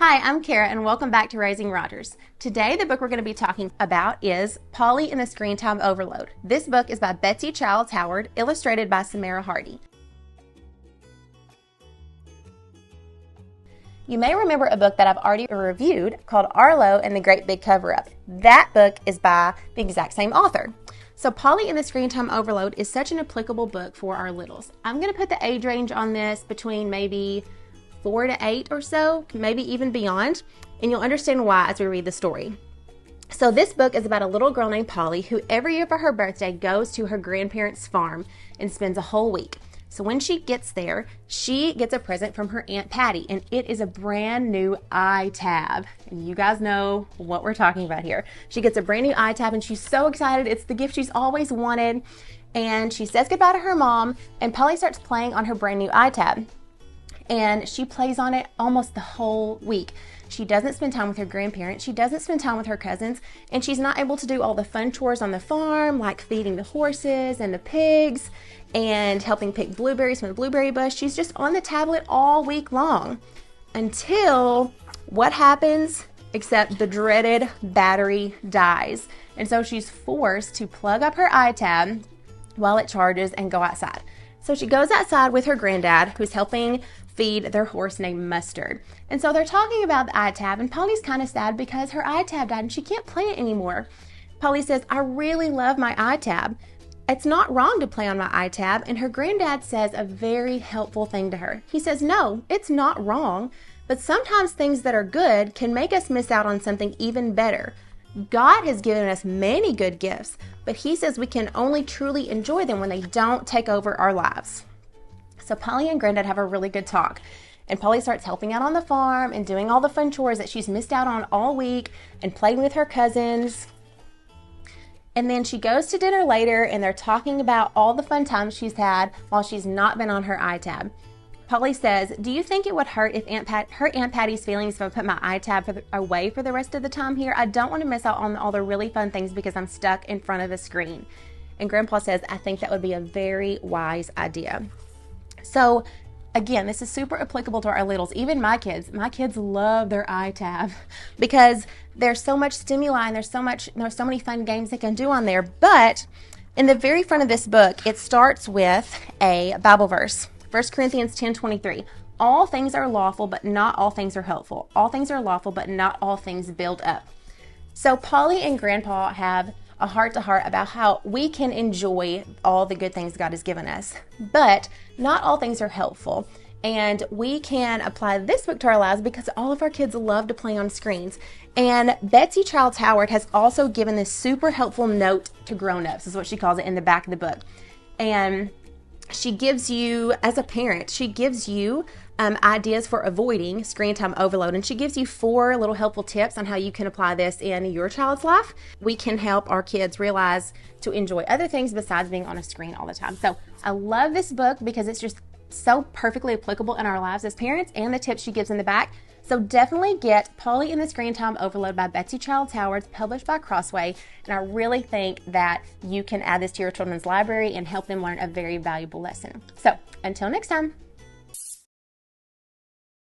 Hi, I'm Kara and welcome back to Raising Rogers. Today the book we're going to be talking about is Polly and the Screen Time Overload. This book is by Betsy Childs Howard, illustrated by Samara Hardy. You may remember a book that I've already reviewed called Arlo and the Great Big Cover-Up. That book is by the exact same author. So Polly and the Screen Time Overload is such an applicable book for our littles. I'm going to put the age range on this between maybe 4 to 8 or so, maybe even beyond, and you'll understand why as we read the story. So this book is about a little girl named Polly who every year for her birthday goes to her grandparents' farm and spends a whole week. So when she gets there, she gets a present from her Aunt Patty, and it is a brand new iTab. And you guys know what we're talking about here. She gets a brand new iTab and she's so excited. It's the gift she's always wanted. And she says goodbye to her mom, and Polly starts playing on her brand new iTab. And she plays on it almost the whole week. She doesn't spend time with her grandparents. She doesn't spend time with her cousins. And she's not able to do all the fun chores on the farm, like feeding the horses and the pigs and helping pick blueberries from the blueberry bush. She's just on the tablet all week long until what happens? Except the dreaded battery dies. And so she's forced to plug up her iTab while it charges and go outside. So she goes outside with her granddad, who's helping feed their horse named Mustard. And so they're talking about the iTab, and Polly's kind of sad because her iTab died and she can't play it anymore. Polly says, I really love my iTab. It's not wrong to play on my iTab. And her granddad says a very helpful thing to her. He says, no, it's not wrong, but sometimes things that are good can make us miss out on something even better. God has given us many good gifts, but he says we can only truly enjoy them when they don't take over our lives. So Polly and Granddad have a really good talk, and Polly starts helping out on the farm and doing all the fun chores that she's missed out on all week and playing with her cousins. And then she goes to dinner later, and they're talking about all the fun times she's had while she's not been on her iTab. Polly says, do you think it would hurt if her Aunt Patty's feelings if I put my iTab away for the rest of the time here? I don't want to miss out on all the really fun things because I'm stuck in front of a screen. And Grandpa says, I think that would be a very wise idea. So again, this is super applicable to our littles, even my kids. My kids love their iTab because there's so much stimuli and there's so many fun games they can do on there. But in the very front of this book, it starts with a Bible verse. 1 Corinthians 10:23. All things are lawful, but not all things are helpful. All things are lawful, but not all things build up. So Polly and Grandpa have a heart-to-heart about how we can enjoy all the good things God has given us, but not all things are helpful. And we can apply this book to our lives because all of our kids love to play on screens. And Betsy Childs Howard has also given this super helpful note to grown-ups, is what she calls it, in the back of the book. And she gives you, as a parent, she gives you ideas for avoiding screen time overload. And she gives you 4 little helpful tips on how you can apply this in your child's life. We can help our kids realize to enjoy other things besides being on a screen all the time. So I love this book because it's just so perfectly applicable in our lives as parents, and the tips she gives in the back. So definitely get Polly and the Screen Time Overload by Betsy Childs Howard, published by Crossway. And I really think that you can add this to your children's library and help them learn a very valuable lesson. So until next time.